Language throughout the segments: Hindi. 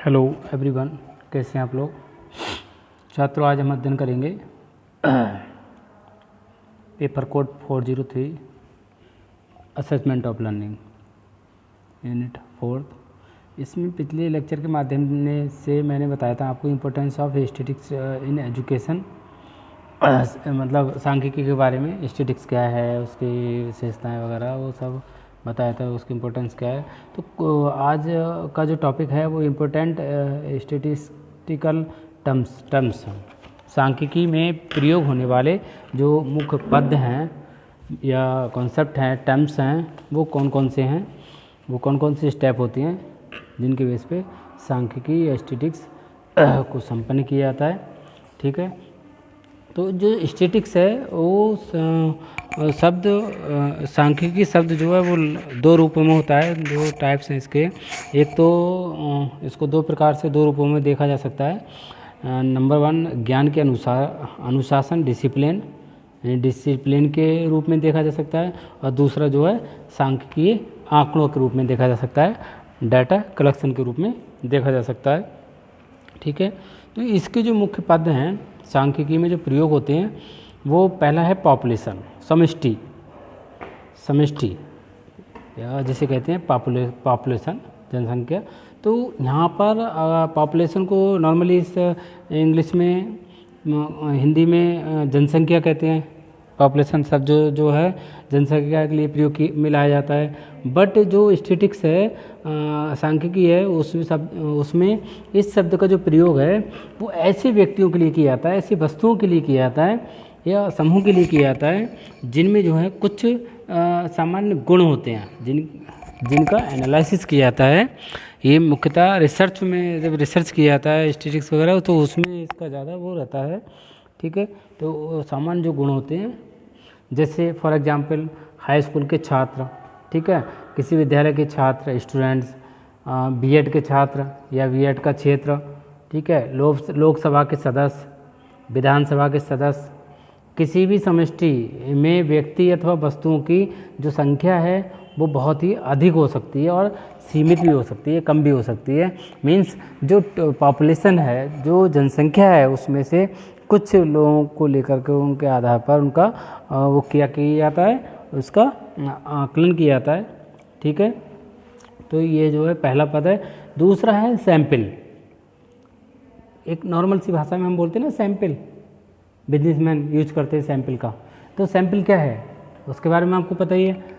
हेलो एवरीवन, कैसे हैं आप लोग छात्रों। आज हम अध्ययन करेंगे paper code 403 assessment of learning unit 4। इसमें पिछले लेक्चर के माध्यम से मैंने बताया था आपको importance of statistics in education, मतलब सांख्यिकी के बारे में। स्टैटिस्टिक्स क्या है, उसकी विशेषताएं वगैरह वो सब बताया था, उसकी इम्पोर्टेंस क्या है। तो आज का जो टॉपिक है वो इम्पोर्टेंट स्टैटिस्टिकल टर्म्स सांख्यिकी में प्रयोग होने वाले जो मुख्य पद हैं या कॉन्सेप्ट हैं, टर्म्स हैं, वो कौन कौन से हैं, वो कौन कौन सी स्टेप होती हैं जिनके बेस पे सांख्यिकी या स्टैटिस्टिक्स को संपन्न किया जाता है। ठीक है, तो जो स्टैटिस्टिक्स है वो शब्द सांख्यिकी शब्द जो है वो दो रूपों में होता है, दो टाइप्स हैं इसके। एक तो इसको दो प्रकार से दो रूपों में देखा जा सकता है। नंबर 1 ज्ञान के अनुशासन डिसिप्लिन के रूप में देखा जा सकता है, और दूसरा जो है सांख्यिकीय आंकड़ों के रूप में देखा जा सकता है, डाटा कलेक्शन के रूप में देखा जा सकता है। ठीक है, तो इसके जो मुख्य पद हैं सांख्यिकी में जो प्रयोग होते हैं वो पहला है पॉपुलेशन, समष्टि या जिसे कहते हैं पॉपुलेशन, जनसंख्या। तो यहाँ पर पॉपुलेशन को नॉर्मली इस इंग्लिश में, हिंदी में जनसंख्या कहते हैं। पॉपुलेशन शब्द जो है जनसंख्या के लिए प्रयोग मिलाया जाता है। बट जो स्टैटिस्टिक्स है, सांख्यिकी है, उसमें इस शब्द का जो प्रयोग है वो ऐसे व्यक्तियों के लिए किया जाता है, ऐसी वस्तुओं के लिए किया जाता है या समूह के लिए किया जाता है जिनमें जो है कुछ सामान्य गुण होते हैं, जिनका एनालिसिस किया जाता है। ये मुख्यतः रिसर्च में, जब रिसर्च किया जाता है स्टैटिस्टिक्स वगैरह, तो उसमें इसका ज़्यादा वो रहता है। ठीक है, तो सामान्य जो गुण होते हैं, जैसे फॉर एग्जांपल हाई स्कूल के छात्र, ठीक है, किसी विद्यालय के छात्र, स्टूडेंट्स, बीएड के छात्र या बीएड का क्षेत्र, ठीक है, लोकसभा के सदस्य, विधानसभा के सदस्य, किसी भी समष्टि में व्यक्ति अथवा वस्तुओं की जो संख्या है वो बहुत ही अधिक हो सकती है और सीमित भी हो सकती है, कम भी हो सकती है। मीन्स जो पॉपुलेशन है, जो जनसंख्या है, उसमें से कुछ लोगों को लेकर के उनके आधार पर उनका वो किया जाता है, उसका आकलन किया जाता है। ठीक है, तो ये जो है पहला पद है। दूसरा है सैंपल। एक नॉर्मल सी भाषा में हम बोलते हैं ना सैंपल, बिजनेसमैन यूज करते हैं सैंपल का। तो सैंपल क्या है उसके बारे में आपको पता ही है।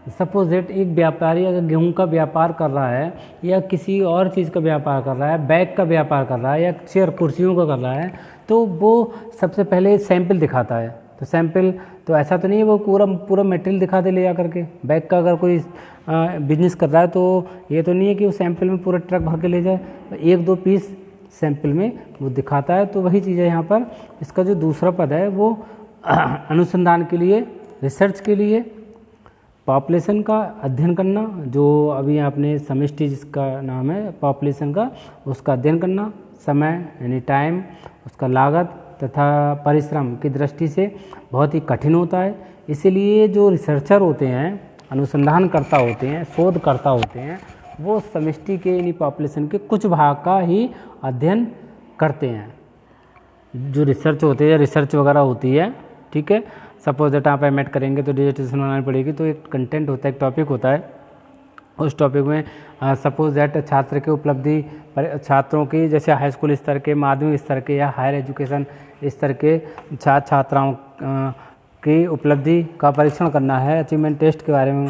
सपोज दैट एक व्यापारी अगर गेहूं का व्यापार कर रहा है या किसी और चीज़ का व्यापार कर रहा है, बैग का व्यापार कर रहा है या चेयर कुर्सियों का कर रहा है, तो वो सबसे पहले सैंपल दिखाता है। तो सैंपल तो ऐसा तो नहीं है वो पूरा मटेरियल दिखा दे ले जा करके। बैग का अगर कोई बिजनेस कर रहा है तो ये तो नहीं है कि वो सैंपल में पूरा ट्रक भर के ले जाए, एक दो पीस सैंपल में वो दिखाता है। तो वही चीज़ है यहाँ पर। इसका जो दूसरा पद है वो अनुसंधान के लिए, रिसर्च के लिए, पॉपुलेशन का अध्ययन करना, जो अभी आपने समष्टि जिसका नाम है पॉपुलेशन का, उसका अध्ययन करना, समय यानी टाइम, उसका लागत तथा परिश्रम की दृष्टि से बहुत ही कठिन होता है। इसीलिए जो रिसर्चर होते हैं, अनुसंधानकर्ता होते हैं, शोधकर्ता होते हैं, वो समष्टि के यानी पॉपुलेशन के कुछ भाग का ही अध्ययन करते हैं। जो रिसर्च होती है, रिसर्च वगैरह होती है, ठीक है, सपोज दैट आप एमएड करेंगे तो डिसर्टेशन बनानी पड़ेगी, तो एक कंटेंट होता है, एक टॉपिक होता है। उस टॉपिक में सपोज दैट छात्र की उपलब्धि, छात्रों की, जैसे हाई स्कूल स्तर के, माध्यमिक स्तर के या हायर एजुकेशन स्तर के छात्राओं की उपलब्धि का परीक्षण करना है, अचीवमेंट टेस्ट के बारे में,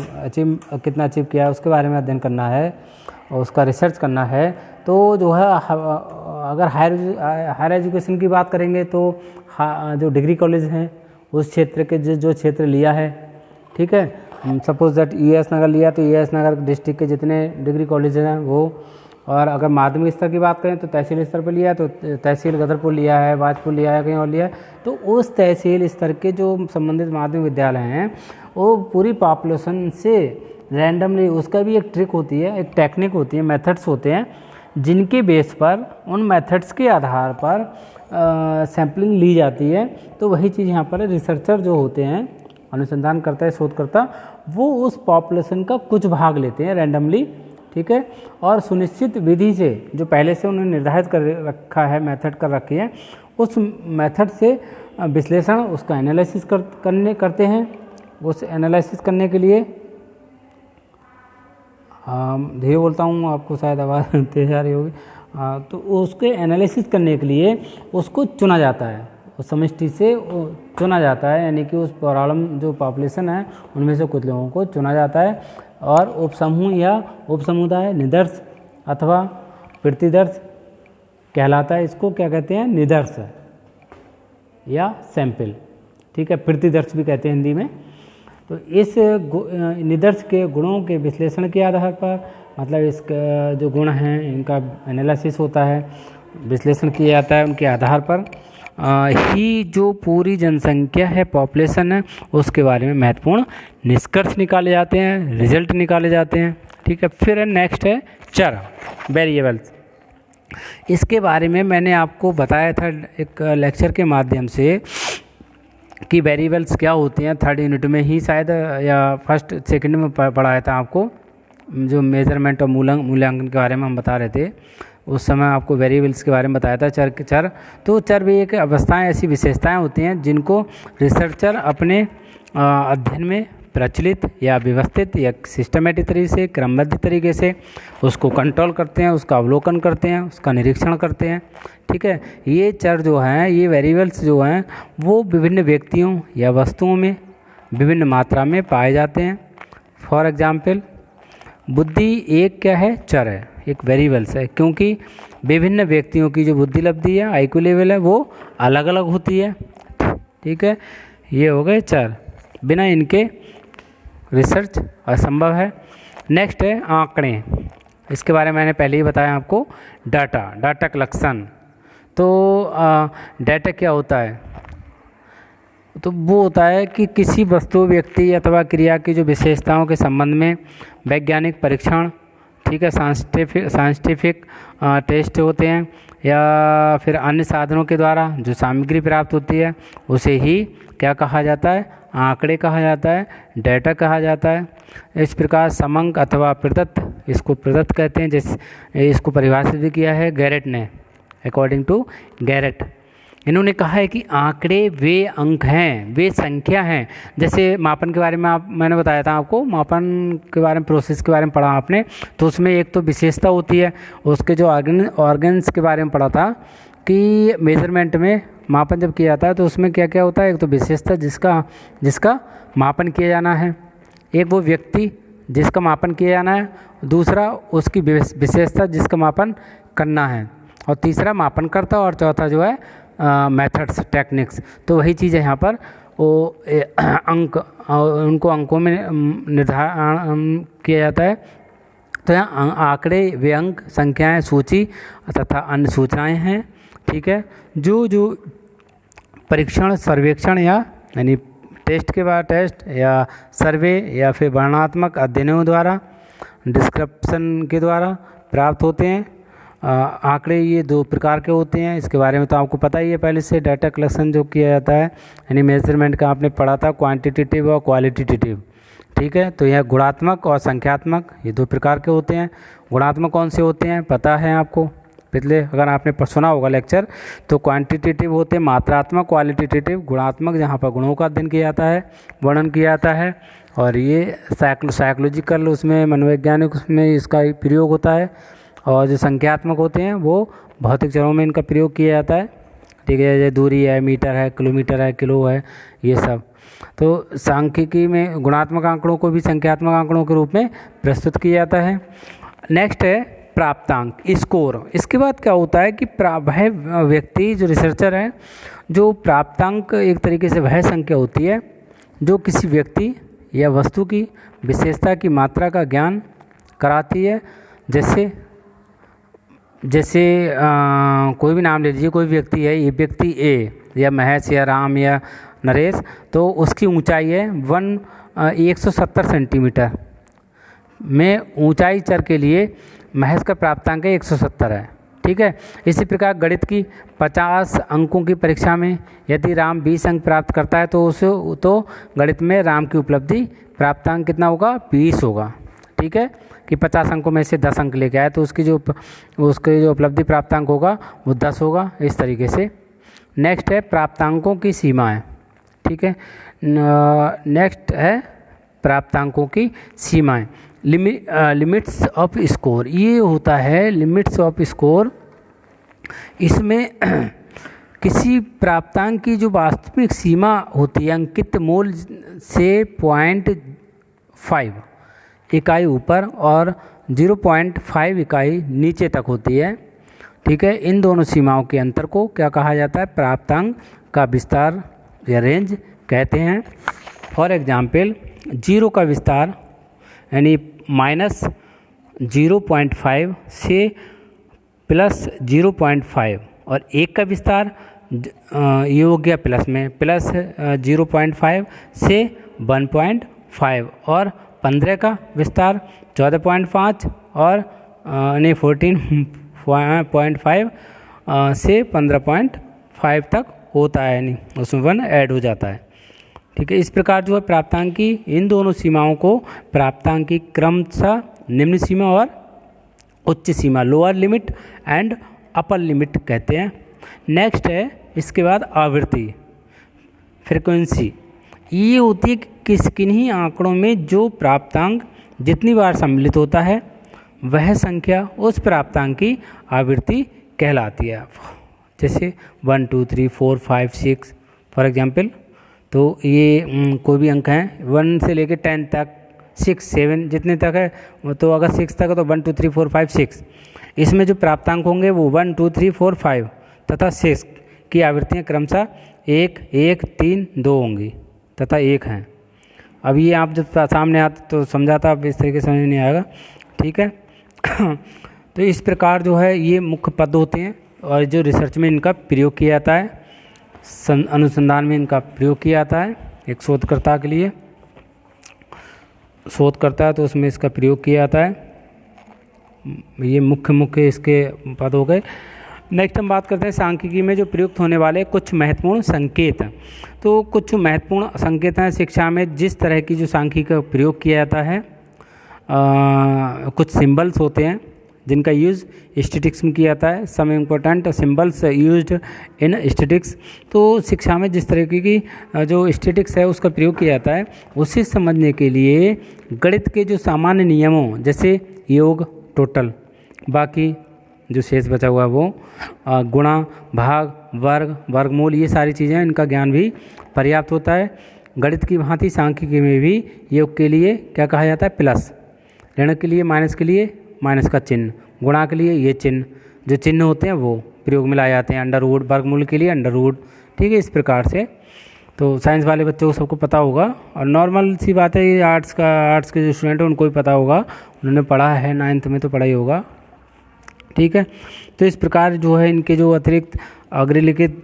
कितना अचीव किया है उसके बारे में अध्ययन करना है और उसका रिसर्च करना है। तो जो है अगर हायर एजुकेशन की बात करेंगे तो जो डिग्री कॉलेज हैं उस क्षेत्र के जो क्षेत्र लिया है, ठीक है, सपोज दैट यूएस नगर लिया तो यूएस नगर डिस्ट्रिक्ट के जितने डिग्री कॉलेज हैं वो। और अगर माध्यमिक स्तर की बात करें तो तहसील स्तर पर लिया, तो तहसील गदरपुर लिया है, बाजपुर लिया है, कहीं और लिया है, तो उस तहसील स्तर के जो संबंधित माध्यमिक विद्यालय हैं वो पूरी पॉपुलेशन से रैंडमली, उसका भी एक ट्रिक होती है, एक टेक्निक होती है, मेथड्स होते हैं, जिनके बेस पर, उन मेथड्स के आधार पर सैम्पलिंग ली जाती है। तो वही चीज़ यहाँ पर रिसर्चर जो होते हैं, अनुसंधान करता है, शोधकर्ता, वो उस पॉपुलेशन का कुछ भाग लेते हैं रैंडमली ठीक है। और सुनिश्चित विधि से जो पहले से उन्होंने निर्धारित कर रखा है, मेथड कर रखी है, उस मेथड से विश्लेषण उसका एनालिसिस करते हैं। उस एनालिसिस करने के लिए धीरे बोलता हूँ, आपको शायद आवाज़ तेज आ रही होगी। तो उसके एनालिसिस करने के लिए उसको चुना जाता है, उस समष्टि से चुना जाता है, यानी कि उस प्रॉब्लम जो पॉपुलेशन है उनमें से कुछ लोगों को चुना जाता है और उपसमूह या उपसमुदाय निदर्श अथवा प्रतिदर्श कहलाता है। इसको क्या कहते हैं? निदर्श या सैंपल, ठीक है, प्रतिदर्श भी कहते हैं हिंदी में। तो इस निदर्श के गुणों के विश्लेषण के आधार पर, मतलब इसका जो गुण हैं इनका एनालिसिस होता है, विश्लेषण किया जाता है, उनके आधार पर ही जो पूरी जनसंख्या है, पॉपुलेशन है, उसके बारे में महत्वपूर्ण निष्कर्ष निकाले जाते हैं, रिजल्ट निकाले जाते हैं, ठीक है। फिर नेक्स्ट है चर, वेरिएबल्स। इसके बारे में मैंने आपको बताया था एक लेक्चर के माध्यम से कि वेरिएबल्स क्या होती हैं, 3rd यूनिट में ही शायद या 1st 2nd में पढ़ाया था आपको, जो मेजरमेंट और मूल्यांकन के बारे में हम बता रहे थे। उस समय आपको वेरिएबल्स के बारे में बताया था, चर। तो चर भी एक अवस्थाएं, ऐसी विशेषताएं होती हैं जिनको रिसर्चर अपने अध्ययन में प्रचलित या व्यवस्थित या सिस्टमेटिक तरीके से, क्रमबद्ध तरीके से उसको कंट्रोल करते हैं, उसका अवलोकन करते हैं, उसका निरीक्षण करते हैं, ठीक है। ये चर जो हैं, ये वेरिएबल्स जो हैं, वो विभिन्न व्यक्तियों या वस्तुओं में विभिन्न मात्रा में पाए जाते हैं। फॉर एग्जाम्पल, बुद्धि एक क्या है? चर है, एक वेरिएबल्स है, क्योंकि विभिन्न व्यक्तियों की जो बुद्धि लब्धि है, IQ लेवल है, वो अलग अलग होती है, ठीक है। ये हो गए चर, बिना इनके रिसर्च असंभव है। नेक्स्ट है आंकड़े। इसके बारे में मैंने पहले ही बताया आपको। Data collection. तो डाटा क्या होता है? तो वो होता है कि किसी वस्तु, व्यक्ति अथवा क्रिया की जो विशेषताओं के संबंध में वैज्ञानिक परीक्षण, ठीक है, साइंटिफिक टेस्ट होते हैं, या फिर अन्य साधनों के द्वारा जो सामग्री प्राप्त होती है, उसे ही क्या कहा जाता है? आंकड़े कहा जाता है, डाटा कहा जाता है। इस प्रकार समंक अथवा प्रदत्त, इसको प्रदत्त कहते हैं, जैसे इसको परिभाषित भी किया है गैरेट ने, अकॉर्डिंग टू गैरेट। इन्होंने कहा है कि आंकड़े वे अंक हैं, वे संख्या हैं। जैसे मापन के बारे में मैंने बताया था आपको, मापन के बारे में, प्रोसेस के बारे में पढ़ा आपने, तो उसमें एक तो विशेषता होती है, उसके जो ऑर्गन्स के बारे में पढ़ा था कि मेजरमेंट में मापन जब किया जाता है तो उसमें क्या क्या होता है? एक तो विशेषता जिसका मापन किया जाना है, एक वो व्यक्ति जिसका मापन किया जाना है, दूसरा उसकी विशेषता जिसका मापन करना है, और तीसरा मापनकर्ता, और चौथा जो है मेथड्स, टेक्निक्स। तो वही चीज़ है यहाँ पर, वो अंक, उनको अंकों में निर्धारण किया जाता है। तो यहाँ आंकड़े वे अंक, संख्याएं, सूची तथा अन्य सूचनाएं हैं, ठीक है, जो परीक्षण, सर्वेक्षण यानी टेस्ट के बाद टेस्ट या सर्वे या फिर वर्णनात्मक अध्ययनों द्वारा, डिस्क्रिप्शन के द्वारा प्राप्त होते हैं। आंकड़े ये 2 प्रकार के होते हैं, इसके बारे में तो आपको पता ही है पहले से। डाटा कलेक्शन जो किया जाता है, यानी मेजरमेंट का आपने पढ़ा था, क्वांटिटेटिव और क्वालिटेटिव, ठीक है। तो यह गुणात्मक और संख्यात्मक, ये 2 प्रकार के होते हैं। गुणात्मक कौन से होते हैं पता है आपको? पिछले अगर आपने सुना होगा लेक्चर, तो क्वांटिटेटिव होते हैं मात्रात्मक, क्वालिटेटिव गुणात्मक, जहाँ पर गुणों का अध्ययन किया जाता है, वर्णन किया जाता है। और ये साइकोलॉजिकल, उसमें मनोवैज्ञानिक, उसमें इसका प्रयोग होता है। और जो संख्यात्मक होते हैं वो भौतिक चरों में इनका प्रयोग किया जाता है, ठीक है, जैसे दूरी है, मीटर है, किलोमीटर है, किलो है, ये सब। तो सांख्यिकी में गुणात्मक आंकड़ों को भी संख्यात्मक आंकड़ों के रूप में प्रस्तुत किया जाता है। नेक्स्ट है प्राप्तांक, स्कोर। इसके बाद क्या होता है कि वह व्यक्ति, जो रिसर्चर है, जो प्राप्तांक एक तरीके से वह संख्या होती है जो किसी व्यक्ति या वस्तु की विशेषता की मात्रा का ज्ञान कराती है। जैसे कोई भी नाम ले लीजिए, कोई व्यक्ति है, ये व्यक्ति ए या महेश या राम या नरेश, तो उसकी ऊंचाई है 170 सेंटीमीटर में। ऊंचाई चर के लिए महेश का प्राप्तांक 170 है, ठीक है। इसी प्रकार गणित की 50 अंकों की परीक्षा में यदि राम 20 अंक प्राप्त करता है तो गणित में राम की उपलब्धि प्राप्तांक कितना होगा? 20 होगा, ठीक है, कि 50 अंकों में से 10 अंक लेके आए तो उसकी जो उपलब्धि प्राप्तांक होगा वो 10 होगा, इस तरीके से। नेक्स्ट है प्राप्तांकों की सीमाएं, ठीक है। नेक्स्ट है प्राप्तांकों की सीमाएं, लिमिट्स ऑफ स्कोर। ये होता है लिमिट्स ऑफ स्कोर, इसमें किसी प्राप्तांक की जो वास्तविक सीमा होती है अंकित मूल से 0.5 इकाई ऊपर और 0.5 इकाई नीचे तक होती है, ठीक है। इन दोनों सीमाओं के अंतर को क्या कहा जाता है? प्राप्तांक का विस्तार या रेंज कहते हैं। फॉर एग्जाम्पल 0 का विस्तार यानी -0.5 से +0.5 और 1 का विस्तार ये हो गया प्लस में +0.5 से 1.5 और 15 का विस्तार 14.5 और यानी 14.5 से 15.5 तक होता है, यानी उसमें 1 ऐड हो जाता है, ठीक है। इस प्रकार जो है प्राप्तांक की इन दोनों सीमाओं को प्राप्तांक की क्रमशः निम्न सीमा और उच्च सीमा, lower limit and upper limit कहते हैं। नेक्स्ट है इसके बाद आवृत्ति, फ्रीक्वेंसी। ये होती है किन्हीं आंकड़ों में जो प्राप्तांक जितनी बार सम्मिलित होता है वह संख्या उस प्राप्तांक की आवृत्ति कहलाती है। जैसे 1 2 3 4 5 6 फॉर एग्जांपल, तो ये कोई भी अंक हैं 1 से लेकर 10 तक, 6 7 जितने तक है, तो अगर 6 तक है तो 1 2 3 4 5 6। इसमें जो प्राप्तांक होंगे वो 1 2 3 4 5 तथा 6 की आवृत्तियाँ क्रमशः 1 1 3 2 होंगी तथा 1 हैं। अब ये आप जब सामने आते तो समझाता, अब इस तरीके से समझ नहीं आएगा, ठीक है। तो इस प्रकार जो है ये मुख्य पद होते हैं और जो रिसर्च में इनका प्रयोग किया जाता है, अनुसंधान में इनका प्रयोग किया जाता है। एक शोधकर्ता के लिए शोध करता है तो उसमें इसका प्रयोग किया जाता है। ये मुख्य इसके पद हो गए। नेक्स्ट हम बात करते हैं सांख्यिकी में जो प्रयुक्त होने वाले कुछ महत्वपूर्ण संकेत। तो कुछ महत्वपूर्ण संकेत हैं शिक्षा में जिस तरह की जो सांख्यिकी का प्रयोग किया जाता है। कुछ सिंबल्स होते हैं जिनका यूज़ स्टैटिस्टिक्स में किया जाता है। Some important symbols used in statistics. तो शिक्षा में जिस तरीके की जो स्टैटिस्टिक्स है उसका प्रयोग किया जाता है, उसे समझने के लिए गणित के जो सामान्य नियमों जैसे योग, टोटल, बाकी जो शेष बचा हुआ है वो गुणा, भाग, वर्ग, वर्गमूल, ये सारी चीज़ें इनका ज्ञान भी पर्याप्त होता है। गणित की भांति सांख्यिकी में भी योग के लिए क्या कहा जाता है? प्लस, ऋण के लिए माइनस के लिए माइनस का चिन्ह, गुणा के लिए ये चिन्ह, जो चिन्ह होते हैं वो प्रयोग में लाए जाते हैं। अंडर रूट, वर्गमूल के लिए अंडर रूट, ठीक है। इस प्रकार से तो साइंस वाले बच्चों को सबको पता होगा और नॉर्मल सी बात है, ये आर्ट्स के जो स्टूडेंट हैं उनको भी पता होगा, उन्होंने पढ़ा है 9th में तो पढ़ा ही होगा, ठीक है। तो इस प्रकार जो है इनके जो अतिरिक्त अग्रलिखित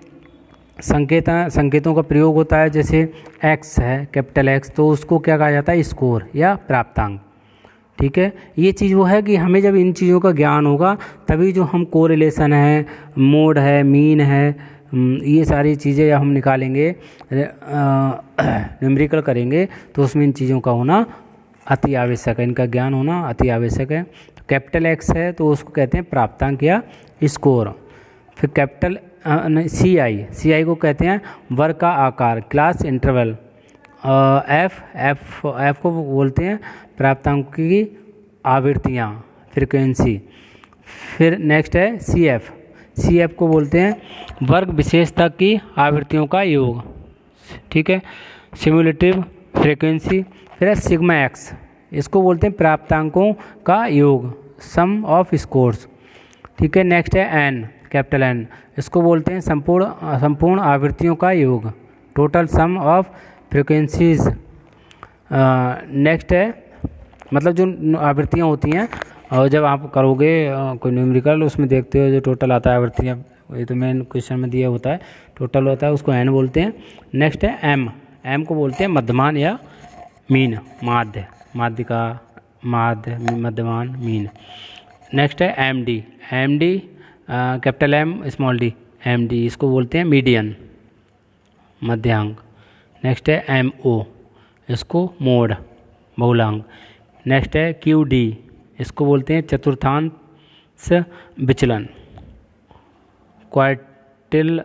संकेतों का प्रयोग होता है। जैसे एक्स है, कैपिटल एक्स, तो उसको क्या कहा जाता है? स्कोर या प्राप्तांक, ठीक है। ये चीज़ वो है कि हमें जब इन चीज़ों का ज्ञान होगा तभी जो हम कोरिलेशन है, मोड है, मीन है, ये सारी चीज़ें हम निकालेंगे, न्यूमेरिकल करेंगे, तो उसमें इन चीज़ों का होना अति आवश्यक है, इनका ज्ञान होना अति आवश्यक है। तो कैपिटल एक्स है तो उसको कहते हैं प्राप्तांक या स्कोर। फिर कैपिटल सी आई को कहते हैं वर्ग का आकार, क्लास इंटरवल। एफ को बोलते हैं प्राप्तांक की आवृत्तियाँ, फ्रीक्वेंसी। फिर नेक्स्ट है सी एफ को बोलते हैं वर्ग विशेषता की आवृत्तियों का योग, ठीक है, सिम्युलेटिव फ्रीक्वेंसी। फिर है सिग्मा एक्स, इसको बोलते हैं प्राप्तांकों का योग, सम ऑफ स्कोर्स, ठीक है। नेक्स्ट है एन, कैपिटल एन, इसको बोलते हैं संपूर्ण आवृत्तियों का योग, total sum of frequencies. Next है मतलब जो आवृत्तियाँ होती हैं और जब आप करोगे कोई न्यूमेरिकल उसमें देखते हो जो टोटल आता है आवृत्तियाँ, ये तो मेन क्वेश्चन में दिया होता है, टोटल होता है, उसको एन बोलते हैं। नेक्स्ट है एम को बोलते हैं मध्यमान या मीन, मध्यमान, मीन। नेक्स्ट है M D, capital M small D, M D, इसको बोलते हैं मीडियन, मध्यांक। नेक्स्ट है एम ओ, इसको मोड, बहुलांक। नेक्स्ट है क्यू डी, इसको बोलते हैं चतुर्थांश विचलन, क्वार्टिल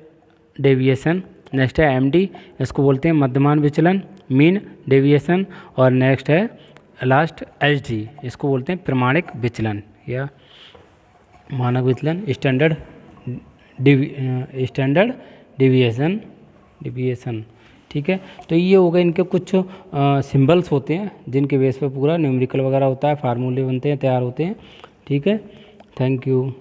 डेविएशन। नेक्स्ट है एम डी, इसको बोलते हैं मध्यमान विचलन, मीन डेविएशन। और नेक्स्ट है लास्ट एच डी, इसको बोलते हैं प्रमाणिक विचलन या मानक विचलन, स्टैंडर्ड डिविएशन। ठीक है, तो ये हो गए इनके कुछ सिंबल्स होते हैं जिनके बेस पे पूरा न्यूमेरिकल वगैरह होता है, फार्मूले बनते हैं, तैयार होते हैं। ठीक है, थैंक यू।